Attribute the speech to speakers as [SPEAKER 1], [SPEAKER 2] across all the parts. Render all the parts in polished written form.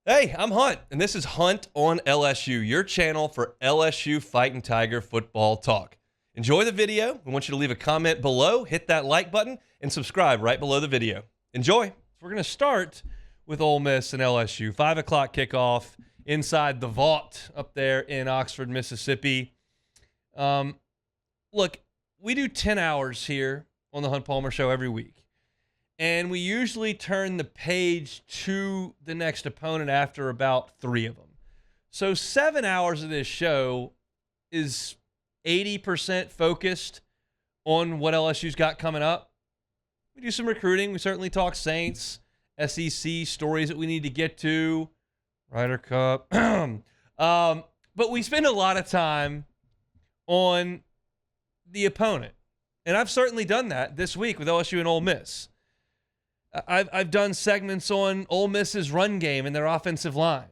[SPEAKER 1] Hey, I'm Hunt, and this is Hunt on LSU, your channel for LSU Fighting Tiger football talk. Enjoy the video. We want you to leave a comment below, hit that like button, and subscribe right below the video. Enjoy. So we're going to start with Ole Miss and LSU. 5 o'clock kickoff inside the vault up there in Oxford, Mississippi. Look, we do 10 hours here on the Hunt Palmer Show every week. And we usually turn the page to the next opponent after about 3 of them. So 7 hours of this show is 80% focused on what LSU's got coming up. We do some recruiting. We certainly talk Saints, SEC stories that we need to get to, Ryder Cup. But we spend a lot of time on the opponent. And I've certainly done that this week with LSU and Ole Miss. I've done segments on Ole Miss's run game and their offensive line.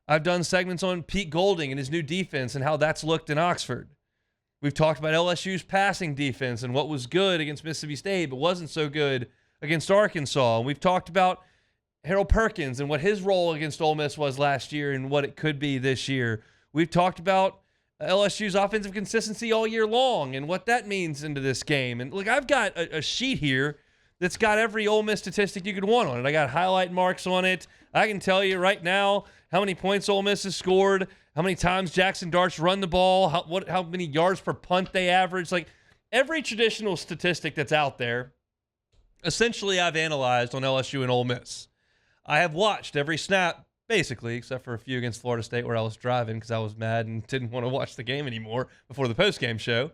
[SPEAKER 1] I've done segments on Pete Golding and his new defense and how that's looked in Oxford. We've talked about LSU's passing defense and what was good against Mississippi State but wasn't so good against Arkansas. And we've talked about Harold Perkins and what his role against Ole Miss was last year and what it could be this year. We've talked about LSU's offensive consistency all year long and what that means into this game. And look, I've got a sheet here that's got every Ole Miss statistic you could want on it. I got highlight marks on it. I can tell you right now how many points Ole Miss has scored, how many times Jaxson Dart's run the ball, how many yards per punt they average. Like every traditional statistic that's out there, essentially I've analyzed on LSU and Ole Miss. I have watched every snap, basically, except for a few against Florida State where I was driving because I was mad and didn't want to watch the game anymore before the postgame show.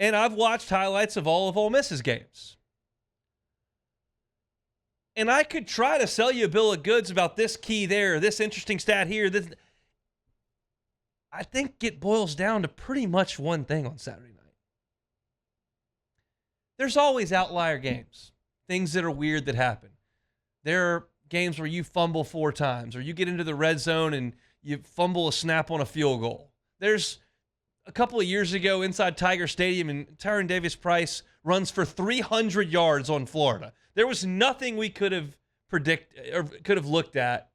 [SPEAKER 1] And I've watched highlights of all of Ole Miss's games. And I could try to sell you a bill of goods about this key there, this interesting stat here. I think it boils down to pretty much one thing on Saturday night. There's always outlier games, things that are weird that happen. There are games where you fumble 4 times, or you get into the red zone and you fumble a snap on a field goal. There's a couple of years ago inside Tiger Stadium, and Tyron Davis-Price runs for 300 yards on Florida. There was nothing we could have looked at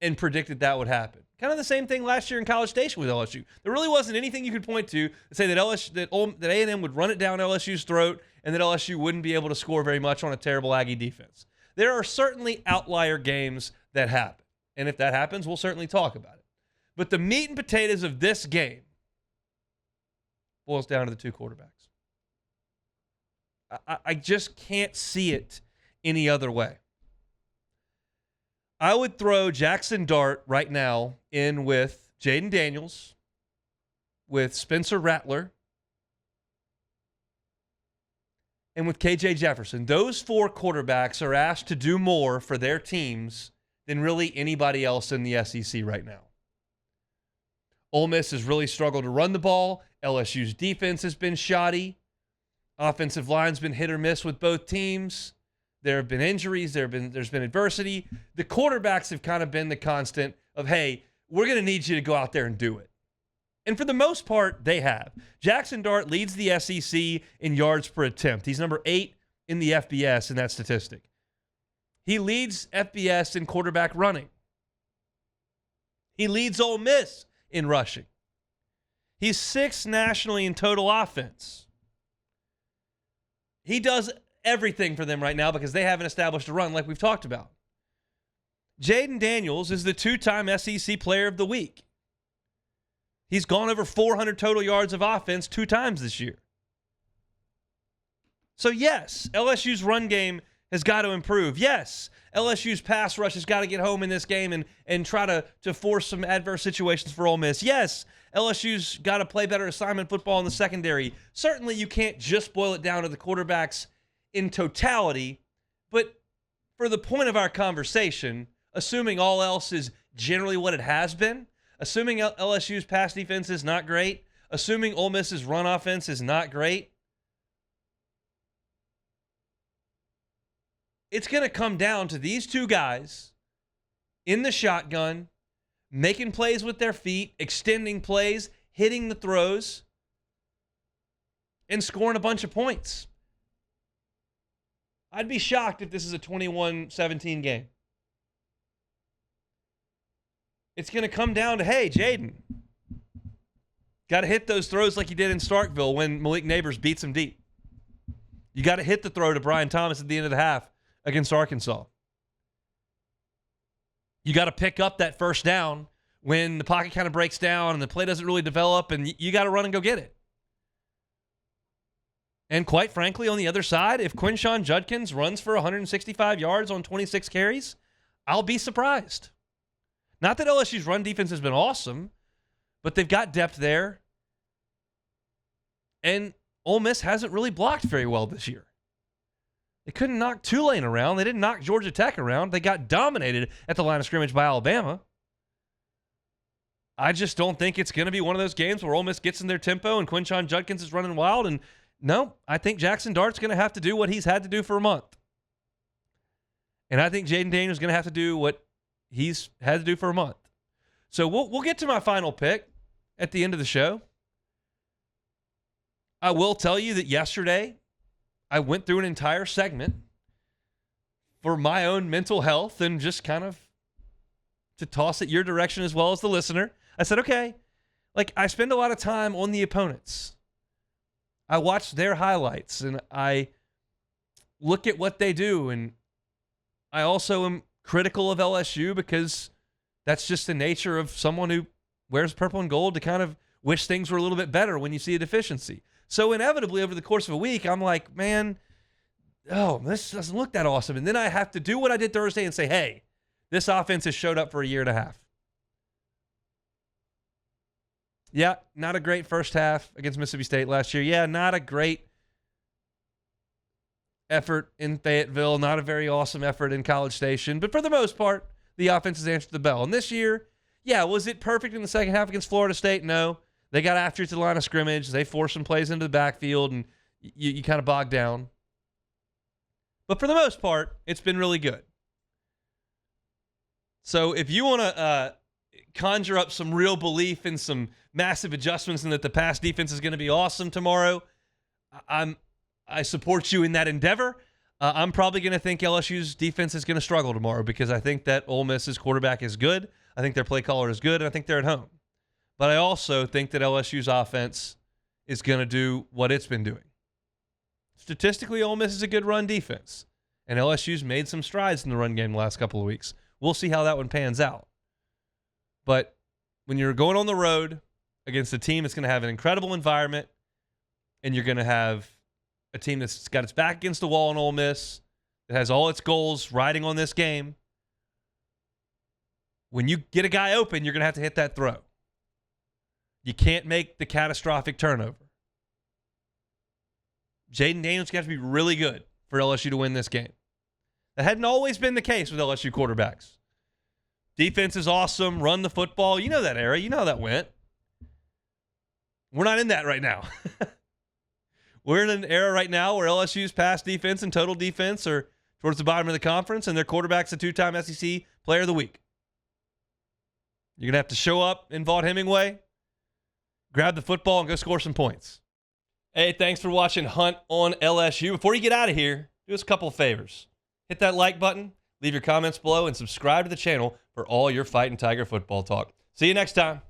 [SPEAKER 1] and predicted that would happen. Kind of the same thing last year in College Station with LSU. There really wasn't anything you could point to say that that A&M would run it down LSU's throat and that LSU wouldn't be able to score very much on a terrible Aggie defense. There are certainly outlier games that happen. And if that happens, we'll certainly talk about it. But the meat and potatoes of this game boils down to the 2 quarterbacks. I just can't see it any other way. I would throw Jaxson Dart right now in with Jayden Daniels, with Spencer Rattler, and with KJ Jefferson. Those 4 quarterbacks are asked to do more for their teams than really anybody else in the SEC right now. Ole Miss has really struggled to run the ball. LSU's defense has been shoddy. Offensive line's been hit or miss with both teams. There have been injuries. There's been adversity. The quarterbacks have kind of been the constant of, hey, we're going to need you to go out there and do it. And for the most part, they have. Jaxson Dart leads the SEC in yards per attempt. He's number 8 in the FBS in that statistic. He leads FBS in quarterback running. He leads Ole Miss in rushing. He's 6th nationally in total offense. He does everything for them right now because they haven't established a run like we've talked about. Jayden Daniels is the 2-time SEC Player of the Week. He's gone over 400 total yards of offense 2 times this year. So yes, LSU's run game has got to improve. Yes, LSU's pass rush has got to get home in this game and try to force some adverse situations for Ole Miss. Yes, LSU's got to play better assignment football in the secondary. Certainly you can't just boil it down to the quarterbacks in totality, but for the point of our conversation, assuming all else is generally what it has been, assuming LSU's pass defense is not great, assuming Ole Miss's run offense is not great, it's going to come down to these 2 guys in the shotgun, making plays with their feet, extending plays, hitting the throws, and scoring a bunch of points. I'd be shocked if this is a 21-17 game. it's going to come down to, hey, Jayden, got to hit those throws like you did in Starkville when Malik Neighbors beats him deep. You got to hit the throw to Brian Thomas at the end of the half against Arkansas. You got to pick up that first down when the pocket kind of breaks down and the play doesn't really develop, and you got to run and go get it. And quite frankly, on the other side, if Quinshon Judkins runs for 165 yards on 26 carries, I'll be surprised. Not that LSU's run defense has been awesome, but they've got depth there. And Ole Miss hasn't really blocked very well this year. They couldn't knock Tulane around. They didn't knock Georgia Tech around. They got dominated at the line of scrimmage by Alabama. I just don't think it's going to be one of those games where Ole Miss gets in their tempo and Quinshon Judkins is running wild. And no, I think Jaxson Dart's going to have to do what he's had to do for a month. And I think Jayden Daniels is going to have to do what he's had to do for a month. So we'll get to my final pick at the end of the show. I will tell you that yesterday I went through an entire segment for my own mental health and just kind of to toss it your direction as well as the listener. I said, okay, like I spend a lot of time on the opponents. I watch their highlights and I look at what they do. And I also am critical of LSU because that's just the nature of someone who wears purple and gold to kind of wish things were a little bit better when you see a deficiency. So inevitably over the course of a week, I'm like, man, this doesn't look that awesome. And then I have to do what I did Thursday and say, hey, this offense has showed up for a year and a half. Yeah, not a great first half against Mississippi State last year. Yeah, not a great effort in Fayetteville. Not a very awesome effort in College Station. But for the most part, the offense has answered the bell. And this year, yeah, was it perfect in the second half against Florida State? No. They got after it to the line of scrimmage. They forced some plays into the backfield, and you kind of bogged down. But for the most part, it's been really good. So if you want to conjure up some real belief in some massive adjustments and that the pass defense is going to be awesome tomorrow, I support you in that endeavor. I'm probably going to think LSU's defense is going to struggle tomorrow because I think that Ole Miss's quarterback is good. I think their play caller is good, and I think they're at home. But I also think that LSU's offense is going to do what it's been doing. Statistically, Ole Miss is a good run defense, and LSU's made some strides in the run game the last couple of weeks. We'll see how that one pans out. But when you're going on the road against a team that's going to have an incredible environment, and you're going to have a team that's got its back against the wall in Ole Miss, that has all its goals riding on this game, when you get a guy open, you're going to have to hit that throw. You can't make the catastrophic turnover. Jayden Daniels got to be really good for LSU to win this game. That hadn't always been the case with LSU quarterbacks. Defense is awesome. Run the football. You know that era. You know how that went. We're not in that right now. We're in an era right now where LSU's pass defense and total defense are towards the bottom of the conference, and their quarterback's a two-time SEC Player of the Week. You're going to have to show up in Vaught Hemingway, grab the football, and go score some points. Hey, thanks for watching Hunt on LSU. Before you get out of here, do us a couple of favors. Hit that like button, leave your comments below, and subscribe to the channel for all your Fighting Tiger football talk. See you next time.